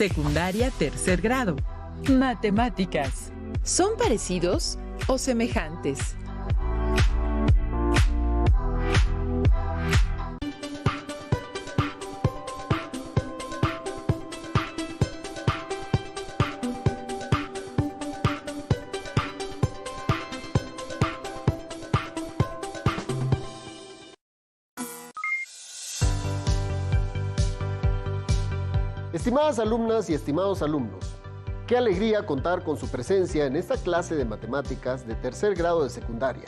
Secundaria tercer grado. Matemáticas. ¿Son parecidos o semejantes? Estimadas alumnas y estimados alumnos, qué alegría contar con su presencia en esta clase de matemáticas de tercer grado de secundaria.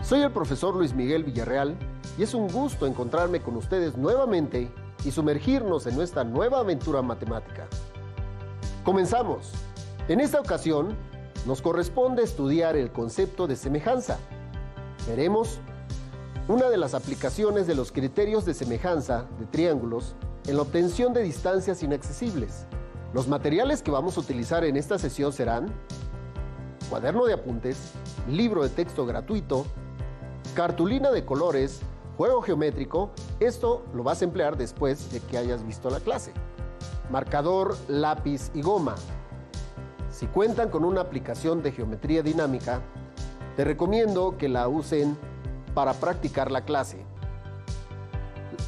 Soy el profesor Luis Miguel Villarreal y es un gusto encontrarme con ustedes nuevamente y sumergirnos en nuestra nueva aventura matemática. Comenzamos. En esta ocasión nos corresponde estudiar el concepto de semejanza. Veremos una de las aplicaciones de los criterios de semejanza de triángulos en la obtención de distancias inaccesibles. Los materiales que vamos a utilizar en esta sesión serán cuaderno de apuntes, libro de texto gratuito, cartulina de colores, juego geométrico. Esto lo vas a emplear después de que hayas visto la clase. Marcador, lápiz y goma. Si cuentan con una aplicación de geometría dinámica, te recomiendo que la usen para practicar la clase.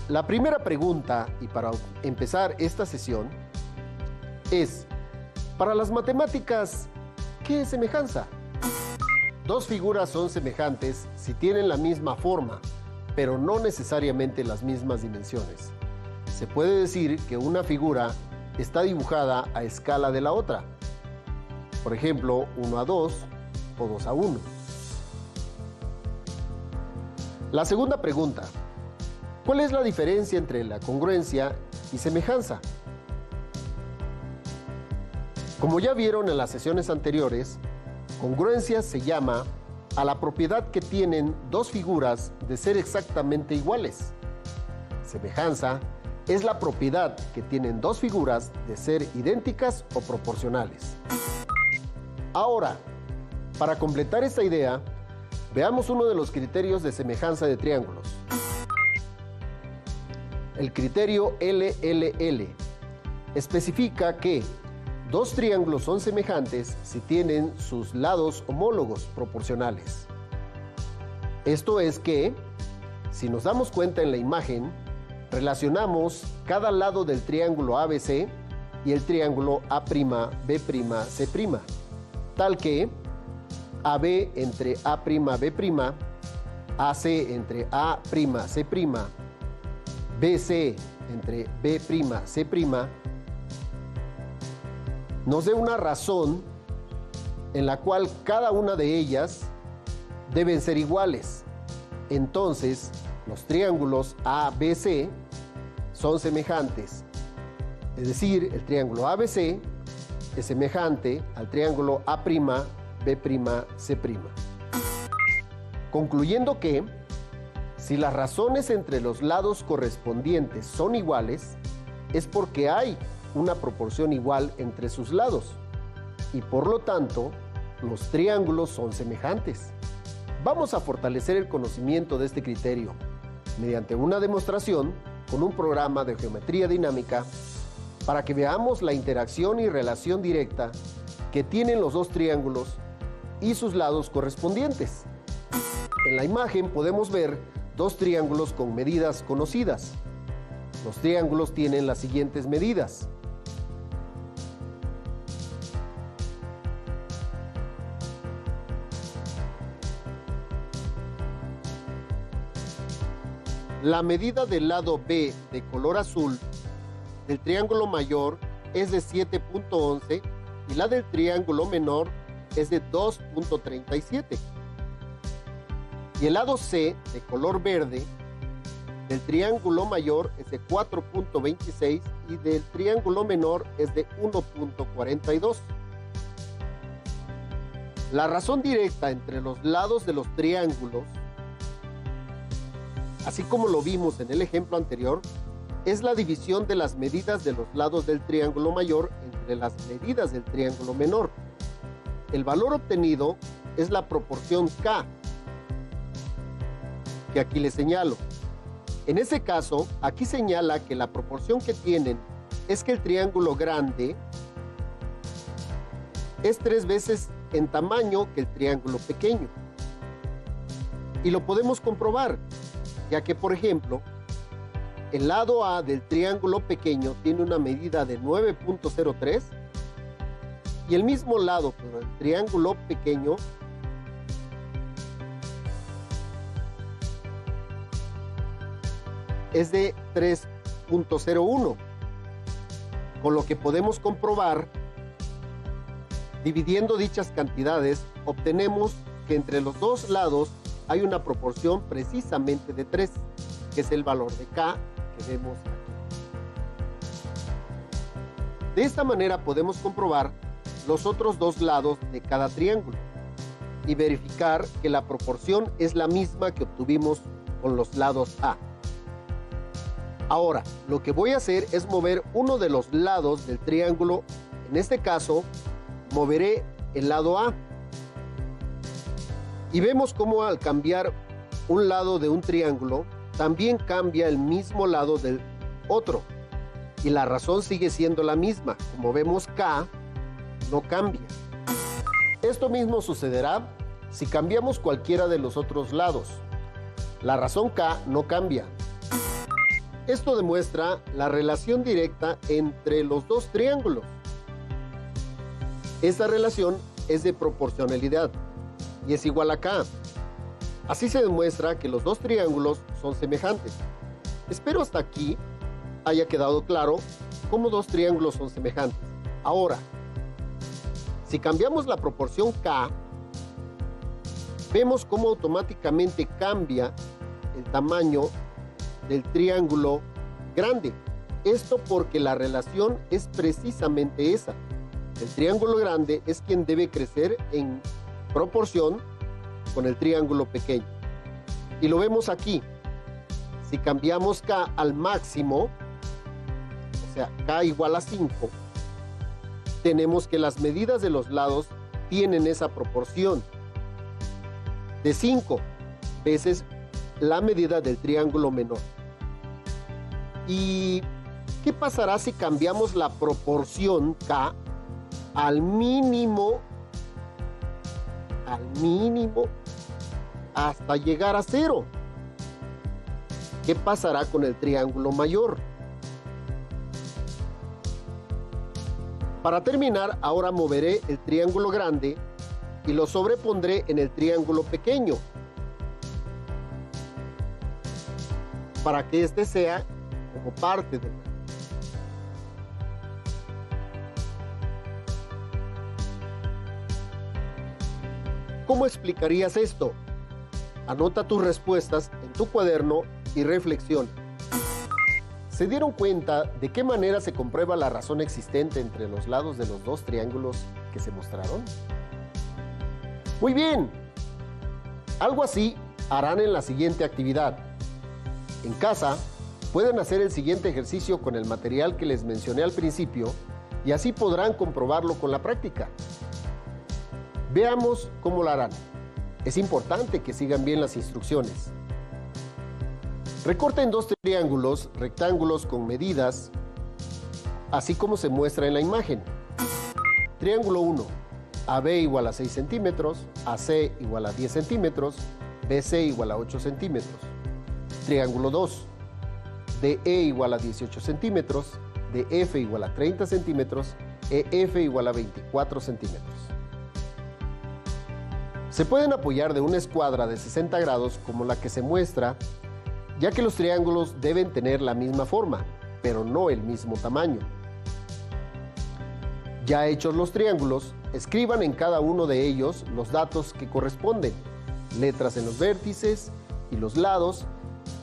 La primera pregunta, y para empezar esta sesión, es, para las matemáticas, ¿qué es semejanza? Dos figuras son semejantes si tienen la misma forma, pero no necesariamente las mismas dimensiones. Se puede decir que una figura está dibujada a escala de la otra. Por ejemplo, 1:2 o 2:1. La segunda pregunta, ¿cuál es la diferencia entre la congruencia y semejanza? Como ya vieron en las sesiones anteriores, congruencia se llama a la propiedad que tienen dos figuras de ser exactamente iguales. Semejanza es la propiedad que tienen dos figuras de ser idénticas o proporcionales. Ahora, para completar esta idea, veamos uno de los criterios de semejanza de triángulos. El criterio LLL especifica que dos triángulos son semejantes si tienen sus lados homólogos proporcionales. Esto es que, si nos damos cuenta en la imagen, relacionamos cada lado del triángulo ABC y el triángulo A'B'C', tal que AB entre A'B', AC entre A'C', BC entre B'C', nos dé una razón en la cual cada una de ellas deben ser iguales. Entonces, los triángulos ABC son semejantes. Es decir, el triángulo ABC es semejante al triángulo A'B'C'. Concluyendo que, si las razones entre los lados correspondientes son iguales, es porque hay una proporción igual entre sus lados y por lo tanto los triángulos son semejantes. Vamos a fortalecer el conocimiento de este criterio mediante una demostración con un programa de geometría dinámica para que veamos la interacción y relación directa que tienen los dos triángulos y sus lados correspondientes. En la imagen podemos ver dos triángulos con medidas conocidas. Los triángulos tienen las siguientes medidas. La medida del lado B de color azul del triángulo mayor es de 7.11 y la del triángulo menor es de 2.37. Y el lado C de color verde del triángulo mayor es de 4.26 y del triángulo menor es de 1.42. La razón directa entre los lados de los triángulos, así como lo vimos en el ejemplo anterior, es la división de las medidas de los lados del triángulo mayor entre las medidas del triángulo menor. El valor obtenido es la proporción K, que aquí les señalo. En este caso, aquí señala que la proporción que tienen es que el triángulo grande es 3 veces en tamaño que el triángulo pequeño. Y lo podemos comprobar, ya que, por ejemplo, el lado A del triángulo pequeño tiene una medida de 9.03 y el mismo lado del triángulo pequeño es de 3.01, con lo que podemos comprobar, dividiendo dichas cantidades, obtenemos que entre los dos lados hay una proporción precisamente de 3, que es el valor de K que vemos aquí. De esta manera podemos comprobar los otros dos lados de cada triángulo y verificar que la proporción es la misma que obtuvimos con los lados A. Ahora, lo que voy a hacer es mover uno de los lados del triángulo. En este caso, moveré el lado A. Y vemos cómo al cambiar un lado de un triángulo, también cambia el mismo lado del otro. Y la razón sigue siendo la misma. Como vemos, K no cambia. Esto mismo sucederá si cambiamos cualquiera de los otros lados. La razón K no cambia. Esto demuestra la relación directa entre los dos triángulos. Esta relación es de proporcionalidad y es igual a K. Así se demuestra que los dos triángulos son semejantes. Espero hasta aquí haya quedado claro cómo dos triángulos son semejantes. Ahora, si cambiamos la proporción K, vemos cómo automáticamente cambia el tamaño del triángulo grande. Esto porque la relación es precisamente esa. El triángulo grande es quien debe crecer en proporción con el triángulo pequeño. Y lo vemos aquí. Si cambiamos K al máximo, o sea, K igual a 5, tenemos que las medidas de los lados tienen esa proporción de 5 veces la medida del triángulo menor. ¿Y qué pasará si cambiamos la proporción K al mínimo hasta llegar a 0? ¿Qué pasará con el triángulo mayor? Para terminar, ahora moveré el triángulo grande y lo sobrepondré en el triángulo pequeño para que este sea como parte de. ¿Cómo explicarías esto? Anota tus respuestas en tu cuaderno y reflexiona. ¿Se dieron cuenta de qué manera se comprueba la razón existente entre los lados de los dos triángulos que se mostraron? Muy bien. Algo así harán en la siguiente actividad. En casa, pueden hacer el siguiente ejercicio con el material que les mencioné al principio y así podrán comprobarlo con la práctica. Veamos cómo lo harán. Es importante que sigan bien las instrucciones. Recorten dos triángulos rectángulos con medidas, así como se muestra en la imagen. Triángulo 1, AB igual a 6 centímetros, AC igual a 10 centímetros, BC igual a 8 centímetros. Triángulo 2, DE igual a 18 centímetros, DF igual a 30 centímetros, EF igual a 24 centímetros. Se pueden apoyar de una escuadra de 60 grados como la que se muestra, ya que los triángulos deben tener la misma forma, pero no el mismo tamaño. Ya hechos los triángulos, escriban en cada uno de ellos los datos que corresponden, letras en los vértices y los lados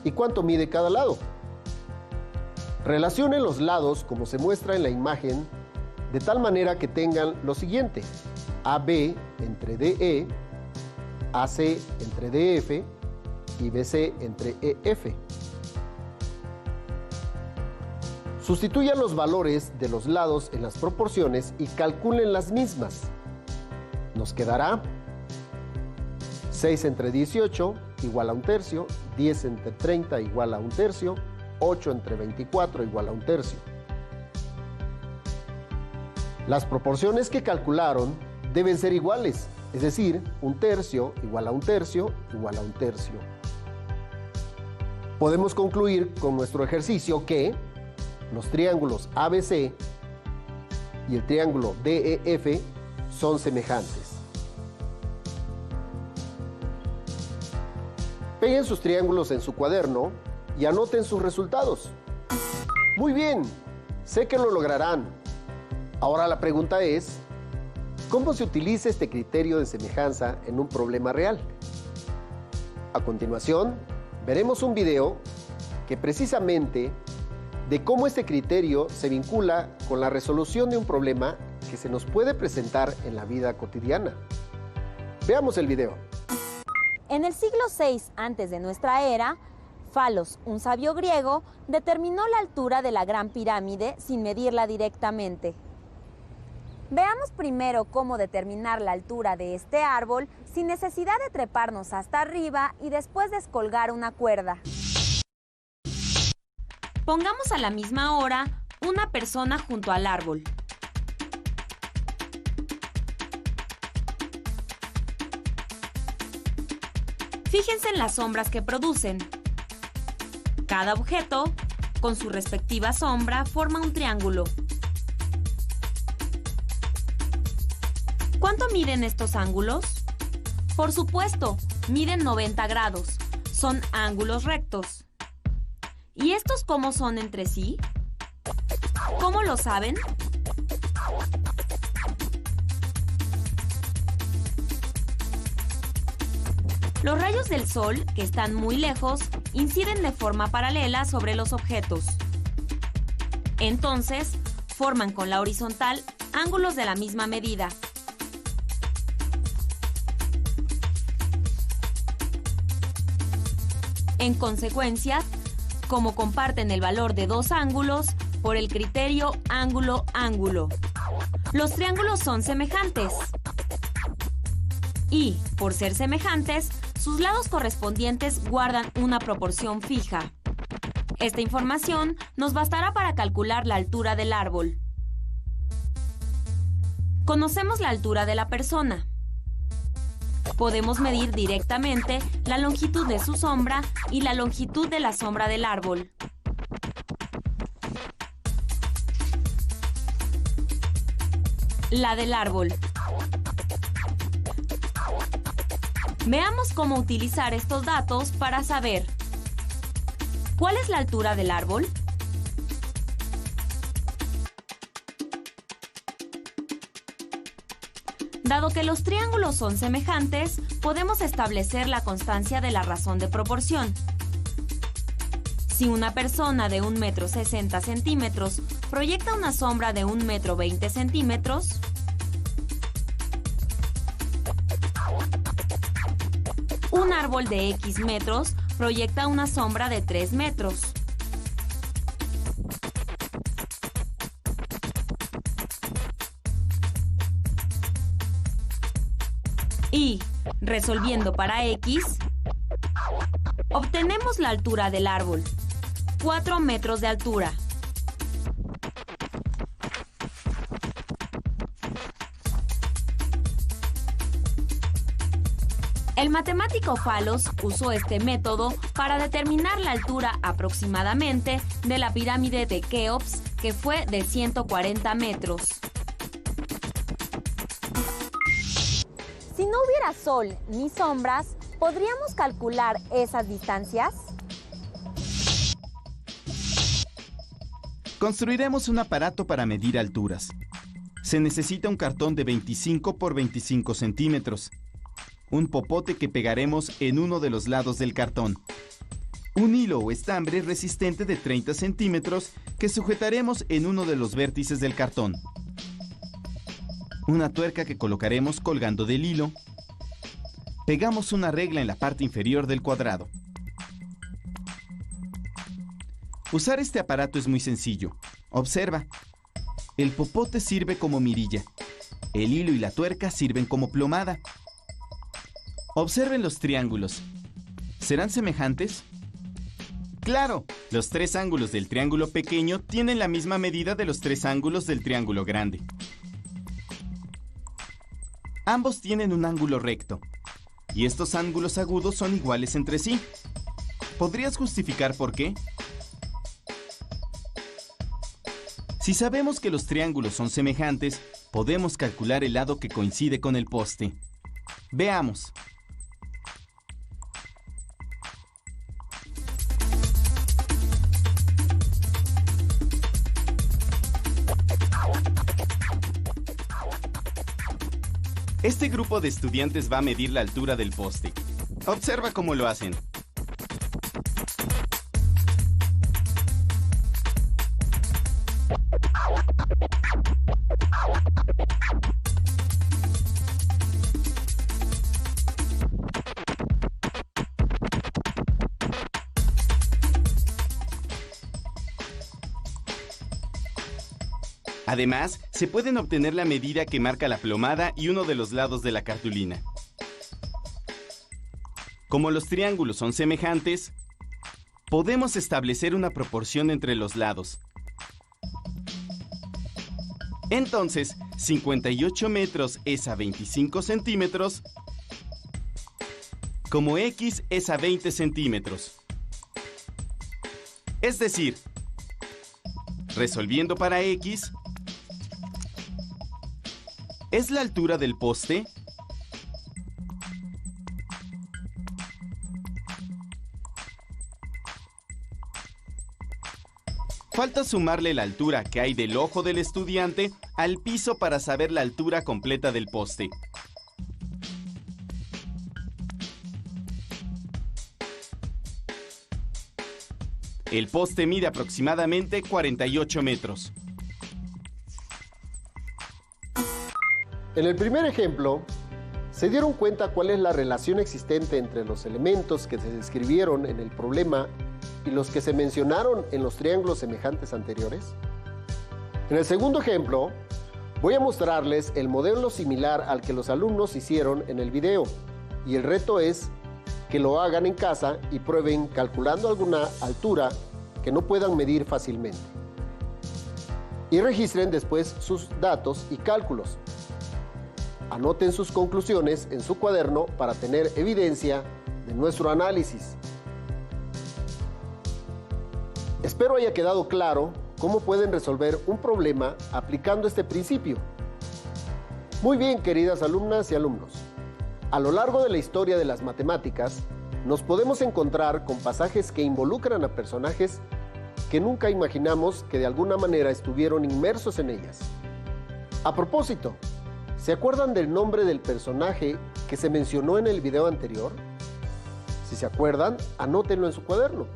y cuánto mide cada lado. Relacionen los lados como se muestra en la imagen, de tal manera que tengan lo siguiente: AB entre DE, AC entre DF y BC entre EF. Sustituyan los valores de los lados en las proporciones y calculen las mismas. Nos quedará 6 entre 18 igual a 1/3, 10 entre 30 igual a 1/3, 8 entre 24 igual a 1/3. Las proporciones que calcularon deben ser iguales, es decir, 1/3 igual a 1/3 igual a 1/3. Podemos concluir con nuestro ejercicio que los triángulos ABC y el triángulo DEF son semejantes. Peguen sus triángulos en su cuaderno y anoten sus resultados. Muy bien, sé que lo lograrán. Ahora la pregunta es, ¿cómo se utiliza este criterio de semejanza en un problema real? A continuación, veremos un video que precisamente de cómo este criterio se vincula con la resolución de un problema que se nos puede presentar en la vida cotidiana. Veamos el video. En el siglo VI antes de nuestra era, Falos, un sabio griego, determinó la altura de la Gran Pirámide sin medirla directamente. Veamos primero cómo determinar la altura de este árbol sin necesidad de treparnos hasta arriba y después descolgar una cuerda. Pongamos a la misma hora una persona junto al árbol. Fíjense en las sombras que producen. Cada objeto, con su respectiva sombra, forma un triángulo. ¿Cuánto miden estos ángulos? Por supuesto, miden 90 grados. Son ángulos rectos. ¿Y estos cómo son entre sí? ¿Cómo lo saben? Los rayos del sol, que están muy lejos, inciden de forma paralela sobre los objetos. Entonces, forman con la horizontal ángulos de la misma medida. En consecuencia, como comparten el valor de dos ángulos, por el criterio ángulo-ángulo, los triángulos son semejantes. Y, por ser semejantes, sus lados correspondientes guardan una proporción fija. Esta información nos bastará para calcular la altura del árbol. Conocemos la altura de la persona. Podemos medir directamente la longitud de su sombra y la longitud de la sombra del árbol. La del árbol. Veamos cómo utilizar estos datos para saber ¿cuál es la altura del árbol? Dado que los triángulos son semejantes, podemos establecer la constancia de la razón de proporción. Si una persona de 1,60 m proyecta una sombra de 1,20 m, un árbol de X metros proyecta una sombra de 3 metros. Y, resolviendo para X, obtenemos la altura del árbol, 4 metros de altura. El matemático Falos usó este método para determinar la altura aproximadamente de la pirámide de Keops, que fue de 140 metros. Si no hubiera sol ni sombras, ¿podríamos calcular esas distancias? Construiremos un aparato para medir alturas. Se necesita un cartón de 25 por 25 centímetros. Un popote que pegaremos en uno de los lados del cartón. Un hilo o estambre resistente de 30 centímetros que sujetaremos en uno de los vértices del cartón. Una tuerca que colocaremos colgando del hilo. Pegamos una regla en la parte inferior del cuadrado. Usar este aparato es muy sencillo. Observa. El popote sirve como mirilla. El hilo y la tuerca sirven como plomada. Observen los triángulos. ¿Serán semejantes? ¡Claro! Los tres ángulos del triángulo pequeño tienen la misma medida de los tres ángulos del triángulo grande. Ambos tienen un ángulo recto, y estos ángulos agudos son iguales entre sí. ¿Podrías justificar por qué? Si sabemos que los triángulos son semejantes, podemos calcular el lado que coincide con el poste. Veamos. Este grupo de estudiantes va a medir la altura del poste. Observa cómo lo hacen. Además, se pueden obtener la medida que marca la plomada y uno de los lados de la cartulina. Como los triángulos son semejantes, podemos establecer una proporción entre los lados. Entonces, 58 metros es a 25 centímetros, como X es a 20 centímetros. Es decir, resolviendo para X, ¿es la altura del poste? Falta sumarle la altura que hay del ojo del estudiante al piso para saber la altura completa del poste. El poste mide aproximadamente 48 metros. En el primer ejemplo, ¿se dieron cuenta cuál es la relación existente entre los elementos que se describieron en el problema y los que se mencionaron en los triángulos semejantes anteriores? En el segundo ejemplo, voy a mostrarles el modelo similar al que los alumnos hicieron en el video, y el reto es que lo hagan en casa y prueben calculando alguna altura que no puedan medir fácilmente. Y registren después sus datos y cálculos. Anoten sus conclusiones en su cuaderno para tener evidencia de nuestro análisis. Espero haya quedado claro cómo pueden resolver un problema aplicando este principio. Muy bien, queridas alumnas y alumnos. A lo largo de la historia de las matemáticas, nos podemos encontrar con pasajes que involucran a personajes que nunca imaginamos que de alguna manera estuvieron inmersos en ellas. A propósito, ¿se acuerdan del nombre del personaje que se mencionó en el video anterior? Si se acuerdan, anótenlo en su cuaderno.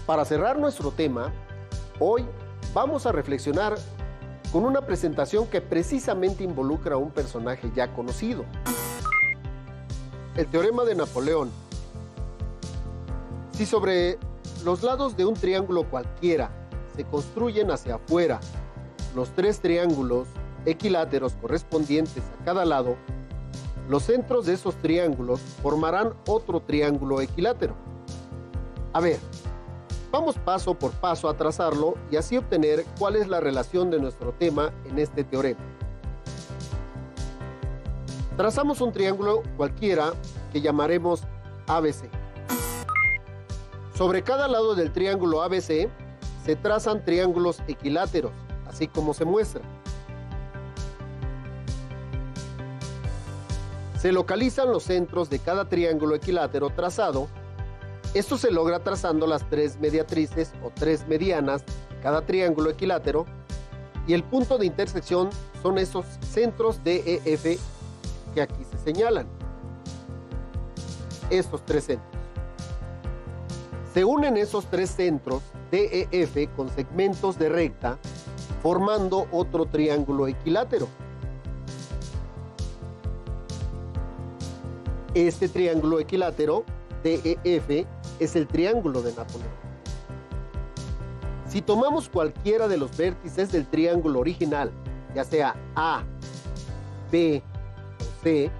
Para cerrar nuestro tema, hoy vamos a reflexionar con una presentación que precisamente involucra a un personaje ya conocido. El teorema de Napoleón. Si sobre los lados de un triángulo cualquiera se construyen hacia afuera los tres triángulos equiláteros correspondientes a cada lado, los centros de esos triángulos formarán otro triángulo equilátero. A ver, vamos paso por paso a trazarlo y así obtener cuál es la relación de nuestro tema en este teorema. Trazamos un triángulo cualquiera que llamaremos ABC. Sobre cada lado del triángulo ABC se trazan triángulos equiláteros, así como se muestra. Se localizan los centros de cada triángulo equilátero trazado. Esto se logra trazando las tres mediatrices o tres medianas de cada triángulo equilátero, y el punto de intersección son esos centros DEF que aquí se señalan. Estos tres centros. Se unen esos tres centros DEF con segmentos de recta, formando otro triángulo equilátero. Este triángulo equilátero, DEF, es el triángulo de Napoleón. Si tomamos cualquiera de los vértices del triángulo original, ya sea A, B o C,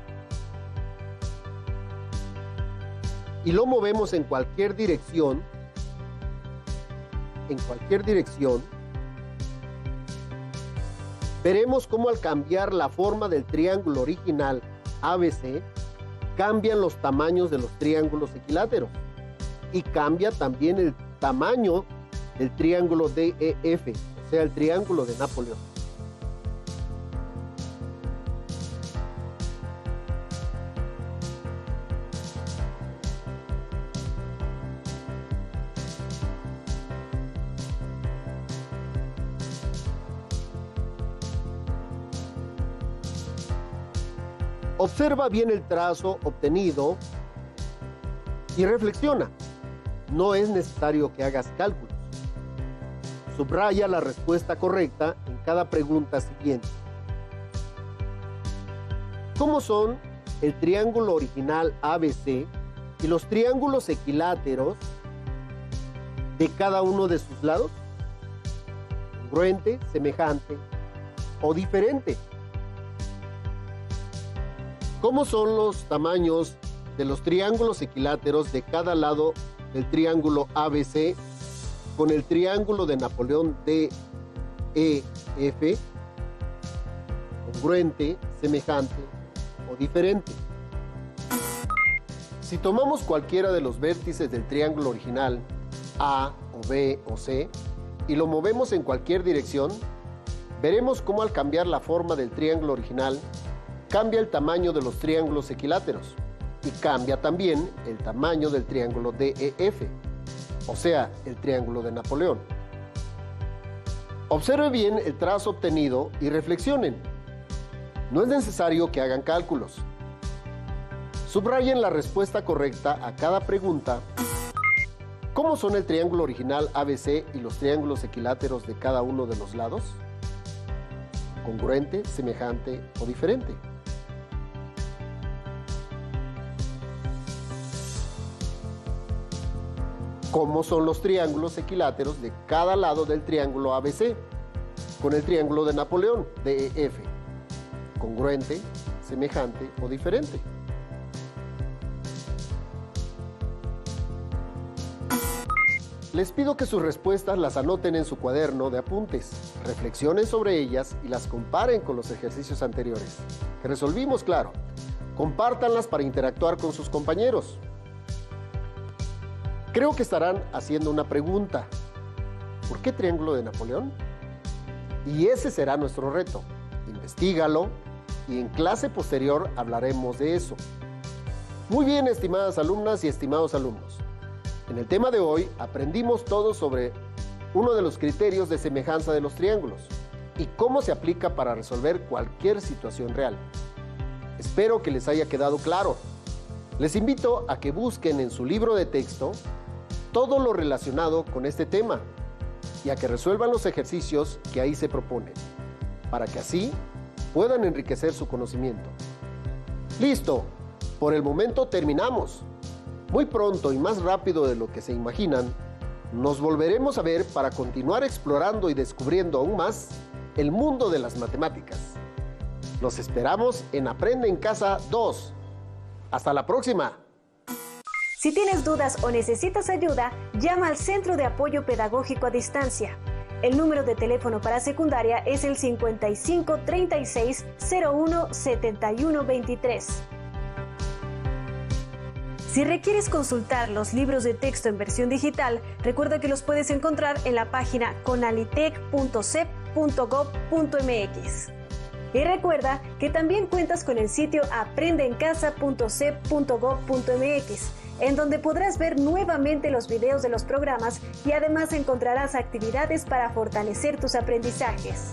y lo movemos en cualquier dirección, veremos cómo al cambiar la forma del triángulo original ABC, cambian los tamaños de los triángulos equiláteros y cambia también el tamaño del triángulo DEF, o sea, el triángulo de Napoleón. Observa bien el trazo obtenido y reflexiona. No es necesario que hagas cálculos. Subraya la respuesta correcta en cada pregunta siguiente. ¿Cómo son el triángulo original ABC y los triángulos equiláteros de cada uno de sus lados? ¿Congruente, semejante o diferente? ¿Cómo son los tamaños de los triángulos equiláteros de cada lado del triángulo ABC con el triángulo de Napoleón DEF? ¿Congruente, semejante o diferente? Si tomamos cualquiera de los vértices del triángulo original, A o B o C, y lo movemos en cualquier dirección, veremos cómo al cambiar la forma del triángulo original, cambia el tamaño de los triángulos equiláteros y cambia también el tamaño del triángulo DEF, o sea, el triángulo de Napoleón. Observe bien el trazo obtenido y reflexionen. No es necesario que hagan cálculos. Subrayen la respuesta correcta a cada pregunta. ¿Cómo son el triángulo original ABC y los triángulos equiláteros de cada uno de los lados? ¿Congruente, semejante o diferente? ¿Cómo son los triángulos equiláteros de cada lado del triángulo ABC con el triángulo de Napoleón, DEF? ¿Congruente, semejante o diferente? Les pido que sus respuestas las anoten en su cuaderno de apuntes, reflexionen sobre ellas y las comparen con los ejercicios anteriores, que resolvimos, claro. Compártanlas para interactuar con sus compañeros. Creo que estarán haciendo una pregunta. ¿Por qué triángulo de Napoleón? Y ese será nuestro reto. Investígalo y en clase posterior hablaremos de eso. Muy bien, estimadas alumnas y estimados alumnos. En el tema de hoy aprendimos todo sobre uno de los criterios de semejanza de los triángulos y cómo se aplica para resolver cualquier situación real. Espero que les haya quedado claro. Les invito a que busquen en su libro de texto todo lo relacionado con este tema y a que resuelvan los ejercicios que ahí se proponen, para que así puedan enriquecer su conocimiento. ¡Listo! Por el momento terminamos. Muy pronto y más rápido de lo que se imaginan, nos volveremos a ver para continuar explorando y descubriendo aún más el mundo de las matemáticas. Los esperamos en Aprende en Casa 2. ¡Hasta la próxima! Si tienes dudas o necesitas ayuda, llama al Centro de Apoyo Pedagógico a Distancia. El número de teléfono para secundaria es el 55 36 01 71 23. Si requieres consultar los libros de texto en versión digital, recuerda que los puedes encontrar en la página conalitec.cep.gov.mx. Y recuerda que también cuentas con el sitio aprendeencasa.cep.gov.mx, en donde podrás ver nuevamente los videos de los programas y además encontrarás actividades para fortalecer tus aprendizajes.